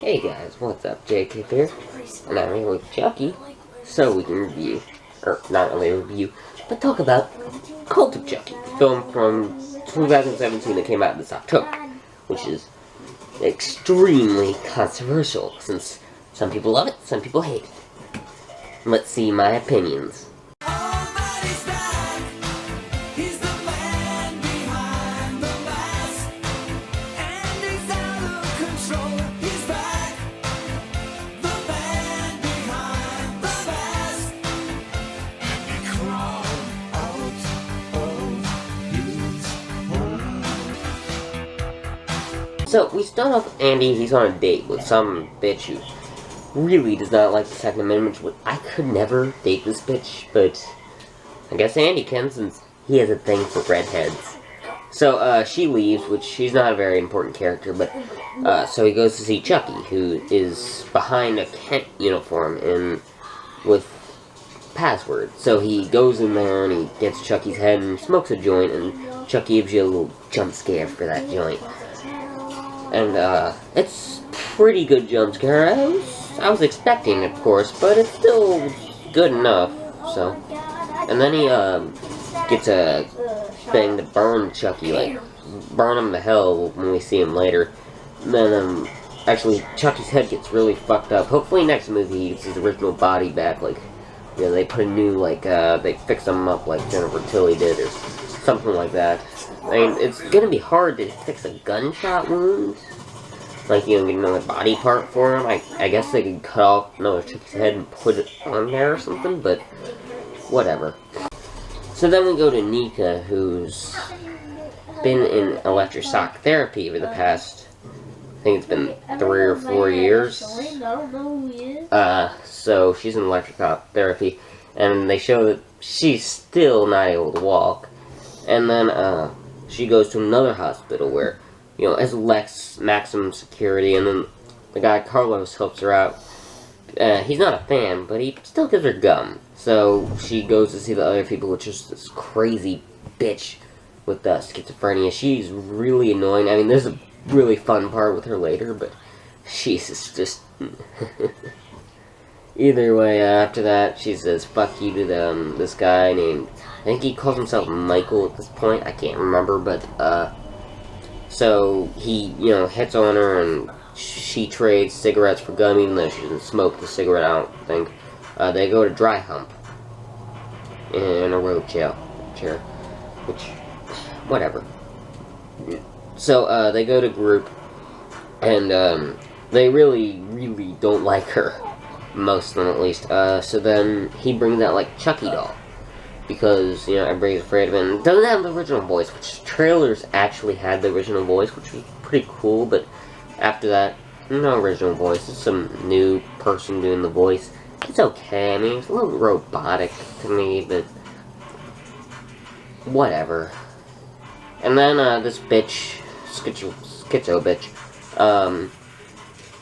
Hey guys, what's up? JK here, and I'm here with Chucky, so we can review, or not really review, but talk about Cult of Chucky, the film from 2017 that came out this October, which is extremely controversial, since some people love it, some people hate it. Let's see my opinions. So, we start off with Andy. He's on a date with some bitch who really does not like the Second Amendment. I could never date this bitch, but I guess Andy can, since he has a thing for redheads. So, she leaves, which she's not a very important character, but, so he goes to see Chucky, who is behind a Kent uniform with password. So he goes in there and he gets Chucky's head and smokes a joint, and Chucky gives you a little jump scare for that joint. And, it's pretty good jump scare. I was expecting it, of course, but it's still good enough, so. And then he, gets a thing to burn Chucky, like, burn him to hell when we see him later. And then, actually, Chucky's head gets really fucked up. Hopefully next movie he gets his original body back, like, you know, they put a new, like, they fix him up like Jennifer Tilly did, or something like that. I mean, it's gonna be hard to fix a gunshot wound. Like, you know, get another body part for him. I guess they could cut off another Chucky's head and put it on there or something, but whatever. So then we go to Nika, who's been in electroshock therapy for the past, I think it's been 3 or 4 years. So she's in electroshock therapy, and they show that she's still not able to walk. And then, she goes to another hospital where, you know, as maximum security, and then the guy Carlos helps her out. He's not a fan, but he still gives her gum. So she goes to see the other people, which is this crazy bitch with schizophrenia. She's really annoying. I mean, there's a really fun part with her later, but she's just... Either way, after that, she says fuck you to this guy named... I think he calls himself Michael at this point. I can't remember, but, so he, you know, hits on her, and she trades cigarettes for gum, even though she doesn't smoke the cigarette, I don't think. They go to Dry Hump in a wheelchair, which, whatever. So, they go to group, and, they really, really don't like her. Most of them, at least. So then he brings out, like, Chucky doll. Because, you know, everybody's afraid of him. It doesn't have the original voice, which trailers actually had the original voice, which was pretty cool, but after that, no original voice. It's some new person doing the voice. It's okay. I mean, it's a little robotic to me, but whatever. And then, this bitch, schizo bitch,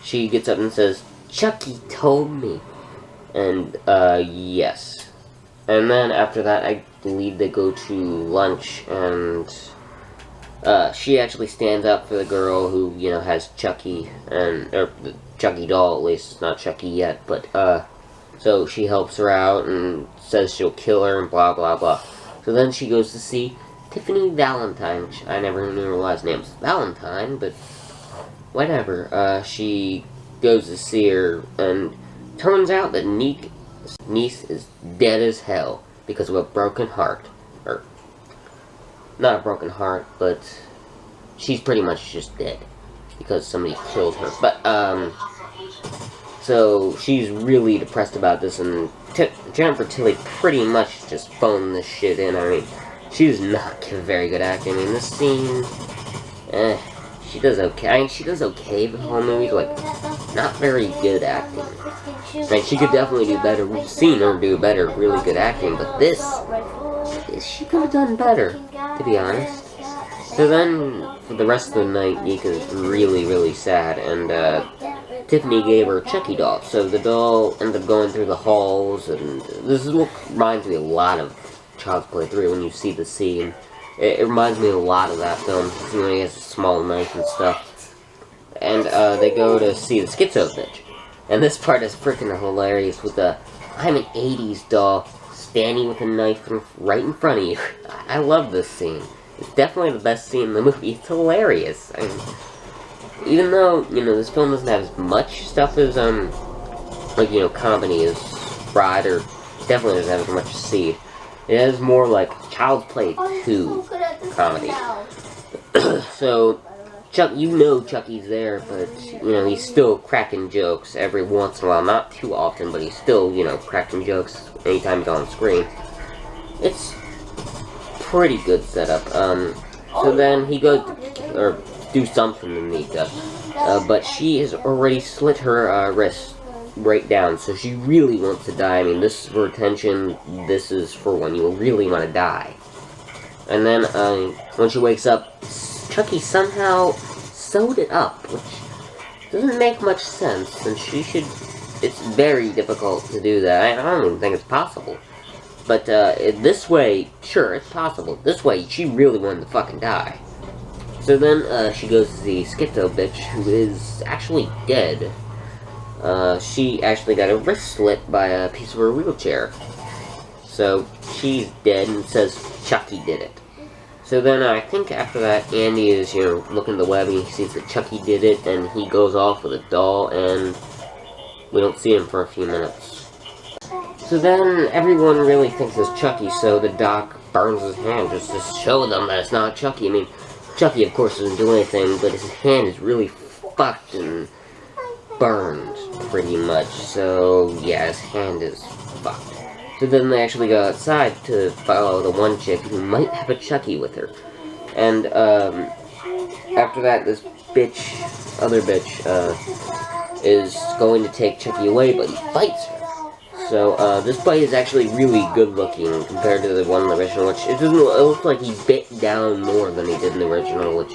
she gets up and says, Chucky told me. And, yes. And then after that, I believe they go to lunch, and she actually stands up for the girl who, you know, has Chucky, or the Chucky doll, at least. It's not Chucky yet, but, so she helps her out and says she'll kill her and blah, blah, blah. So then she goes to see Tiffany Valentine, which I never knew her last name was Valentine, but whatever. She goes to see her, and turns out that niece is dead as hell because of a broken heart. Or, not a broken heart, but she's pretty much just dead because somebody killed her. But, so she's really depressed about this, and Jennifer Tilly pretty much just phoned this shit in. I mean, she does not give very good acting. I mean, this scene, she does okay. I mean, she does okay, but the whole movie's, like, not very good acting. I mean, she could definitely do better. We've seen her do better, really good acting, but this she could have done better, to be honest. So then, for the rest of the night, Nika's really, really sad, and, Tiffany gave her a Chucky doll. So the doll ended up going through the halls, and this reminds me a lot of Child's Play 3 when you see the scene. It reminds me a lot of that film, you know, he has a small knife and stuff. And and they go to see the schizo bitch. And this part is freaking hilarious with the, I'm an 80s doll standing with a knife right in front of you. I love this scene. It's definitely the best scene in the movie. It's hilarious. I mean, even though, you know, this film doesn't have as much stuff as, like, you know, comedy as Bride, or definitely doesn't have as much as Seed. It has more like Child's Play 2 comedy. So, you know Chucky's there, but, you know, he's still cracking jokes every once in a while. Not too often, but he's still, you know, cracking jokes anytime he's on screen. It's pretty good setup. So then he goes to, or do something to Nika, but she has already slit her wrist right down, so she really wants to die. I mean, this is for attention, this is for when you really want to die. And then, when she wakes up, Chucky somehow sewed it up, which doesn't make much sense, and it's very difficult to do that. I don't even think it's possible. But, this way, sure, it's possible. This way, she really wanted to fucking die. So then, she goes to the schizo bitch, who is actually dead. She actually got her wrist slit by a piece of her wheelchair. So, she's dead and says Chucky did it. So then, I think after that, Andy is, you know, looking at the web and he sees that Chucky did it, and he goes off with a doll, and we don't see him for a few minutes. So then, everyone really thinks it's Chucky, so the doc burns his hand just to show them that it's not Chucky. I mean, Chucky, of course, doesn't do anything, but his hand is really fucked and burned, pretty much. So, yeah, his hand is fucked. So then they actually go outside to follow the one chick who might have a Chucky with her. And, after that, this other bitch, is going to take Chucky away, but he bites her. So, this bite is actually really good looking compared to the one in the original, which it looks like he bit down more than he did in the original, which,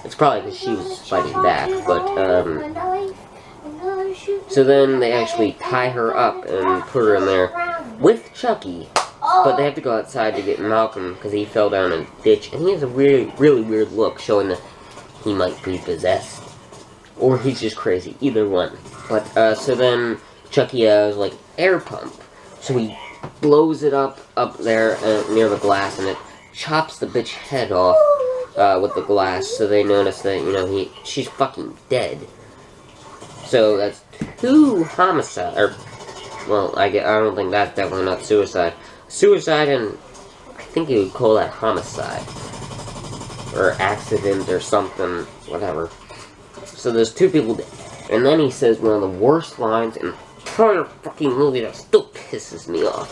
it's probably because she was fighting back, but, so then they actually tie her up and put her in there with Chucky, but they have to go outside to get Malcolm because he fell down a ditch, and he has a really, really weird look showing that he might be possessed, or he's just crazy, either one. But, so then Chucky has, like, air pump, so he blows it up there near the glass, and it chops the bitch head off with the glass, so they notice that, you know, she's fucking dead. So that's 2 homicide, or, well, I don't think that's definitely not suicide. Suicide, and I think you would call that homicide, or accident, or something, whatever. So there's 2 people dead. And then he says one of the worst lines in the entire fucking movie that still pisses me off.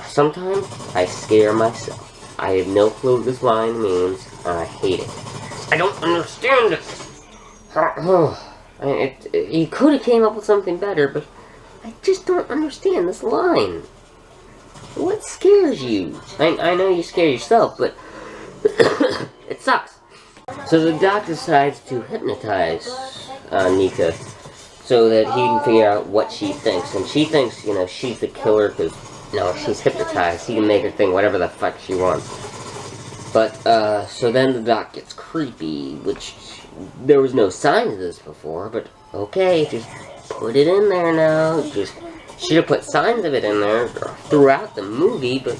Sometimes I scare myself. I have no clue what this line means, and I hate it. I don't understand it. He could have came up with something better, but I just don't understand this line. What scares you? I know you scare yourself, but it sucks. So the doc decides to hypnotize Nika so that he can figure out what she thinks. And she thinks, you know, she's the killer because, no, she's hypnotized. He can make her think whatever the fuck she wants. But, so then the doc gets creepy, which there was no signs of this before, but okay, just put it in there now. Just should have put signs of it in there throughout the movie, but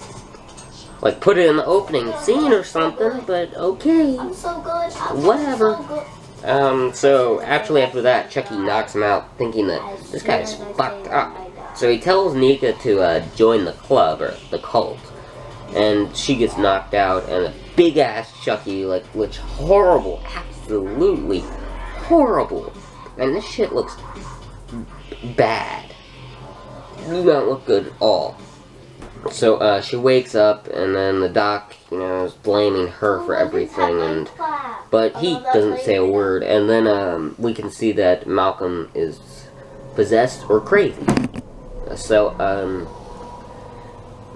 like put it in the opening scene or something. But okay, whatever. So actually after that, Chucky knocks him out, thinking that this guy's fucked up. So he tells Nika to join the club or the cult, and she gets knocked out, and a big ass Chucky, like, which horrible, absolutely horrible. And this shit looks bad. Do not look good at all. So, she wakes up, and then the doc, you know, is blaming her for everything, but he doesn't say a word, and then, we can see that Malcolm is possessed or crazy. So,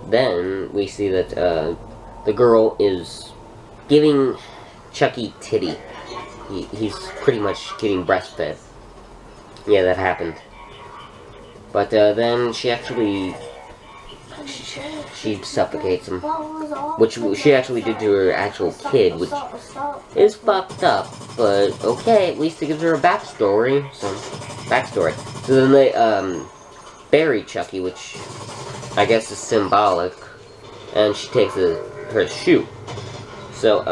then we see that, the girl is giving Chucky titty. He's pretty much getting breastfed. Yeah, that happened. But, then she actually she suffocates him, which she actually did to her actual kid, which is fucked up, but okay, at least it gives her a backstory. So then they bury Chucky, which I guess is symbolic, and she takes her shoe. So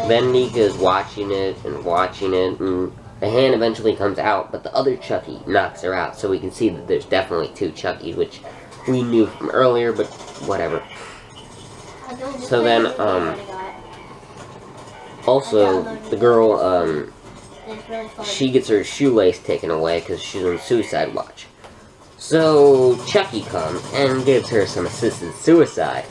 then Nika's watching it, and the hand eventually comes out, but the other Chucky knocks her out, so we can see that there's definitely two Chuckies, which we knew from earlier, but whatever. So then, also, the girl, she gets her shoelace taken away because she's on suicide watch. So, Chucky comes and gives her some assisted suicide.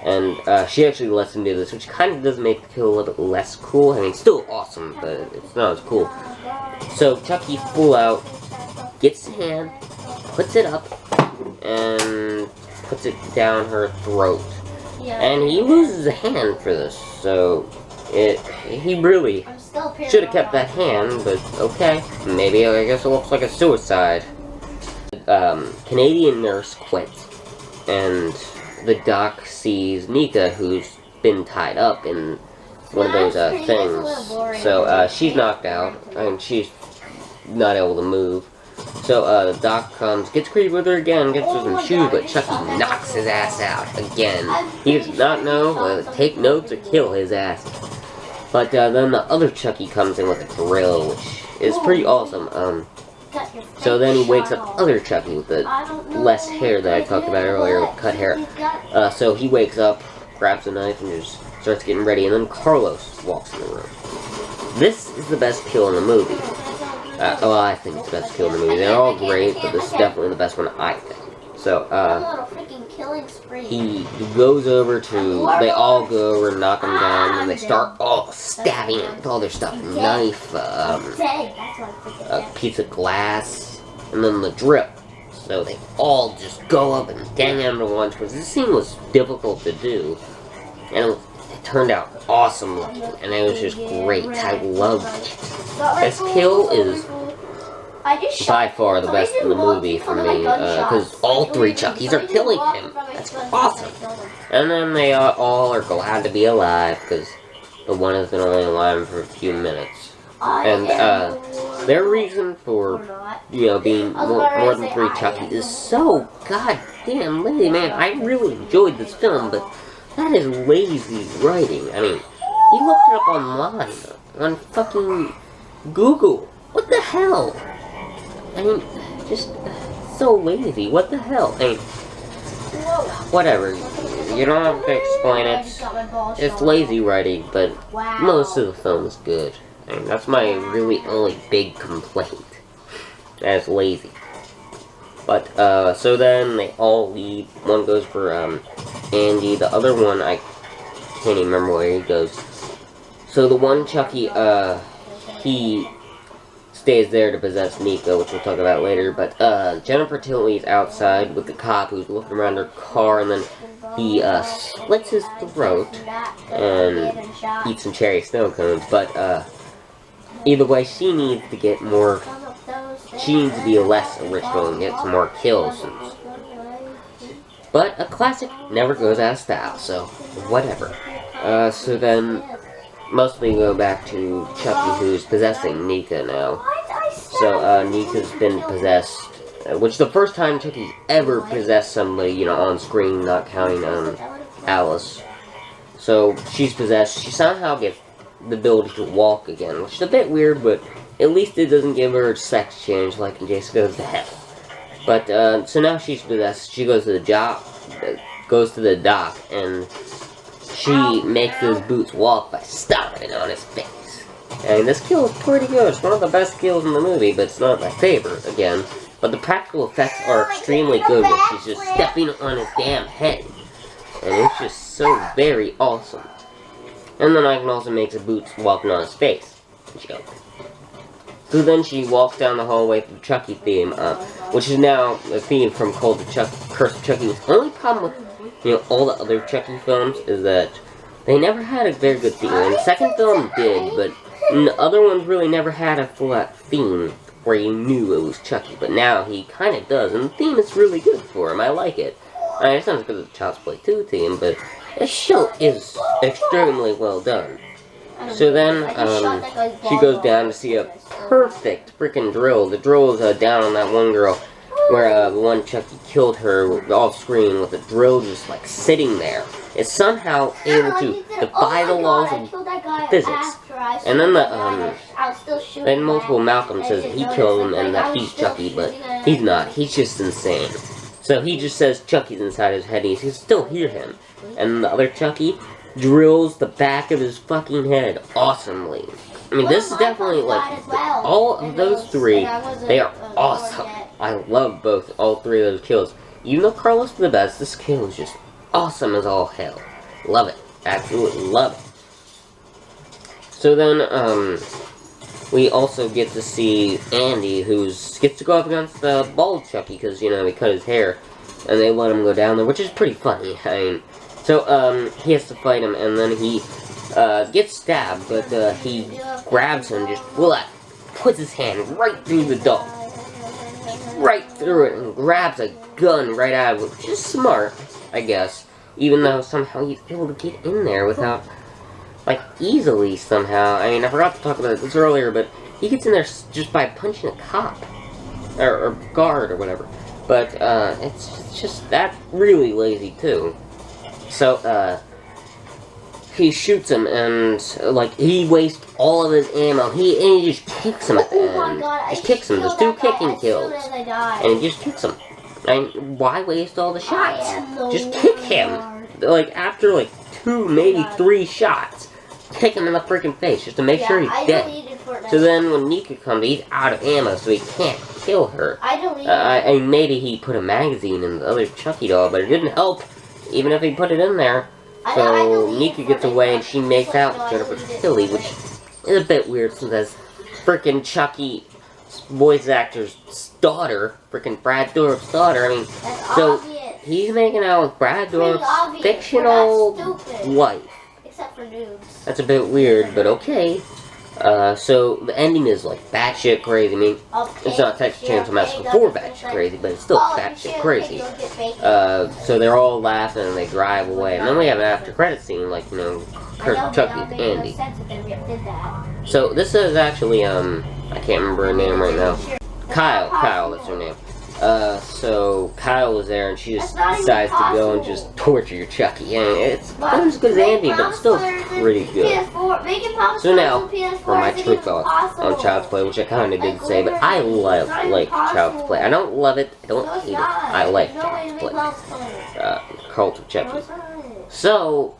And she actually lets him do this, which kind of does make the kill a little bit less cool. I mean, it's still awesome, but it's not as cool. So, Chucky full out gets his hand, puts it up, and puts it down her throat. And he loses a hand for this, so he really should have kept that hand, but okay. Maybe, I guess it looks like a suicide. Canadian nurse quits, and the doc sees Nika, who's been tied up in one of those things. So she's knocked out, and she's not able to move. So the doc comes, gets creepy with her again, gets her some shoes, but Chucky knocks his ass out again. He does not know whether to take notes or kill his ass. But then the other Chucky comes in with a drill, which is pretty awesome. So then he wakes up other Chucky with the less hair that I talked about earlier, with cut hair. So he wakes up, grabs a knife, and just starts getting ready, and then Carlos walks in the room. This is the best kill in the movie. Well, I think it's the best kill in the movie. They're all great, but this is definitely the best one, I think. So, he goes over to, they all go over and knock him down, and they start all stabbing him with all their stuff. Knife, a piece of glass, and then the drill. So they all just go up and bang him at once, because this scene was difficult to do, and it turned out awesome looking, and it was just great. I loved it. This kill is by far the best in the movie for me, because all three Chuckies are killing him. That's awesome. And then they all are glad to be alive, because the one has been only alive for a few minutes. And their reason for, being more than three Chuckies is so goddamn lazy, man. I really enjoyed this film, but that is lazy writing. I mean, he looked it up online, on fucking Google. What the hell? I mean, just so lazy. What the hell? I mean, whatever. You don't have to explain it. It's lazy writing, but most of the film is good. I mean, that's my really only big complaint. That's lazy. But, so then they all leave. One goes for, Andy. The other one, I can't even remember where he goes. So the one Chucky, he stays there to possess Nika, which we'll talk about later. But Jennifer Tilly's outside with the cop who's looking around her car, and then he slits his throat and eats some cherry snow cones. But either way, she needs to get more. She needs to be less original and get some more kills. But a classic never goes out of style, so whatever. So then, mostly go back to Chucky, who's possessing Nika now. So, Nika's been possessed, which is the first time Chucky's ever possessed somebody, on screen, not counting, Alice. So, she's possessed. She somehow gets the ability to walk again, which is a bit weird, but at least it doesn't give her sex change like in Jason Goes to Hell. But, so now she's possessed. She goes to the dock, and she makes his boots walk by stomping on his face. And this kill is pretty good. It's one of the best kills in the movie, but it's not my favorite, again. But the practical effects are extremely good when she's just stepping on his damn head. And it's just so very awesome. And then I can also make the boots walking on his face. So then she walks down the hallway to the Chucky theme, which is now a theme from Curse of Chucky. The only problem with, all the other Chucky films is that they never had a very good theme. And the second film did, but the other ones really never had a full-out theme where you knew it was Chucky. But now he kind of does, and the theme is really good for him. I like it. I mean, it's not as good as the Child's Play 2 theme, but it still is extremely well done. So then, she goes down to see a perfect freaking drill. The drill is down on that one girl where the one Chucky killed her off screen with a drill just like sitting there. It's somehow able to defy the laws of physics. And then then multiple Malcolm says he killed him and that he's Chucky, but he's not. He's just insane. So he just says Chucky's inside his head and he can still hear him. And the other Chucky drills the back of his fucking head awesomely. I mean, this is definitely, like, all of those three, they are awesome. I love all three of those kills. Even though Carlos is the best, this kill is just awesome as all hell. Love it. Absolutely love it. So then, we also get to see Andy, who gets to go up against the bald Chucky, because, you know, he cut his hair, and they let him go down there, which is pretty funny. I mean, so, he has to fight him, and then he, gets stabbed, but, he grabs him, just, puts his hand right through the dog. Right through it, and grabs a gun right out of it, which is smart, I guess. Even though somehow he's able to get in there without, like, easily somehow. I mean, I forgot to talk about this earlier, but he gets in there just by punching a cop. Or guard, or whatever. But, it's just, that's really lazy, too. So, he shoots him, and, like, he wastes all of his ammo. And he just kicks him at the end. Just kicks him. There's 2 kicking kills. And he just kicks him. I mean, why waste all the shots? Just kick him. Like, after, like, 2, maybe 3 shots. Kick him in the freaking face, just to make sure he's dead. So then, when Nika comes, he's out of ammo, so he can't kill her. I mean, maybe he put a magazine in the other Chucky doll, but it didn't help, even if he put it in there. So, Nika gets away, and she makes out with Jennifer Tilly, which is a bit weird, since that's frickin' Chucky voice actor's daughter, frickin' Brad Dourif's daughter. I mean, so he's making out with Brad Dourif's fictional wife. Except for dudes. That's a bit weird, but okay. So the ending is like batshit crazy. I mean, it's not Texas Chainsaw Massacre 4 batshit crazy, but it's still batshit crazy. So they're all laughing and they drive away, and then we have an after credit scene, like, you know, Chucky with Andy. So this is actually I can't remember her name right now. Kyle, that's her name. So Kyle was there, and she just decides to go and just torture Chucky. And it's not as good as Andy, but it's still pretty good. So now, for my true thoughts on Child's Play, which I kind of did say, but I like Child's Play. I don't love it, I don't hate it, I like Child's Play. Cult of Chucky. So,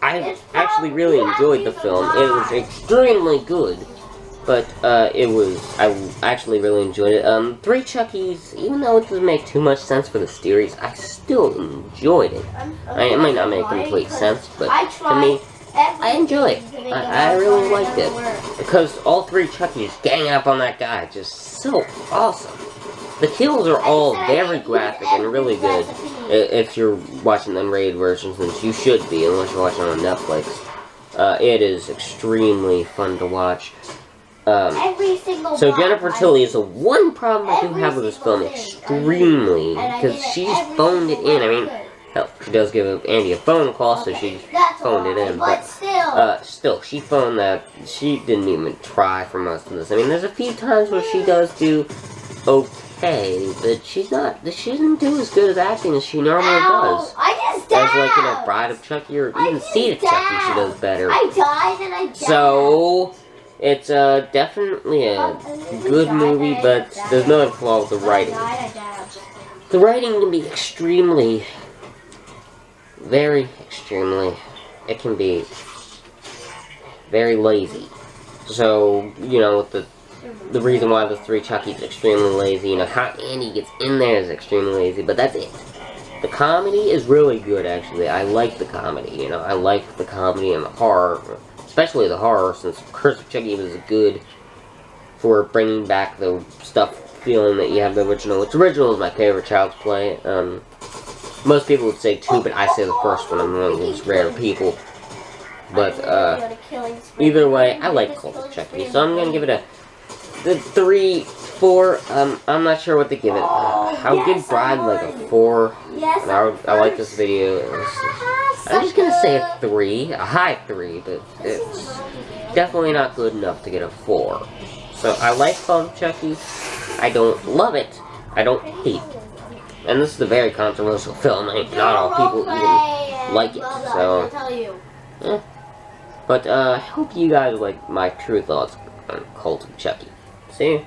I actually really enjoyed the film. It was extremely good. But, I actually really enjoyed it. 3 Chuckies, even though it doesn't make too much sense for the series, I still enjoyed it. It might not make complete sense, but to me, I enjoy it. I really liked it. Because all 3 Chuckies ganging up on that guy, just so awesome. The kills are all very graphic and really good. If you're watching the unrated versions, which you should be, unless you're watching on Netflix. It is extremely fun to watch. So Jennifer Tilly is the one problem I do have with this film, extremely, because she's phoned it in. I mean, hell, she does give Andy a phone call, so she phoned it in, but still, she phoned that. She didn't even try for most of this. I mean, there's a few times where she does do okay, but she doesn't do as good as acting as she normally does. As like, you know, Bride of Chucky or even Seed of Chucky, she does better. So it's definitely a good movie, but there's another flaw with the writing. The writing can be extremely, very extremely, it can be very lazy. So, you know, with the reason why the 3 Chuckies is extremely lazy, you know, how Andy gets in there is extremely lazy, but that's it. The comedy is really good, actually. I like the comedy, you know, I like the comedy and the horror. Especially the horror, since Curse of Chucky was good for bringing back the stuff feeling that you have the original. Which original is my favorite Child's Play. Most people would say 2, but I say the first one. I'm one of those rare people. But either way, I like Cult of Chucky, so I'm gonna give it the 3 4, I'm not sure what to give it. I'll give Bride like a 4. Yes, And I like this video. I'm just gonna say a 3, a high 3, but it's definitely not good enough to get a 4. So I like Fall Chucky. I don't love it. I don't hate it. And this is a very controversial film. Not all people even like it. So, But I hope you guys like my true thoughts on Cult of Chucky. See?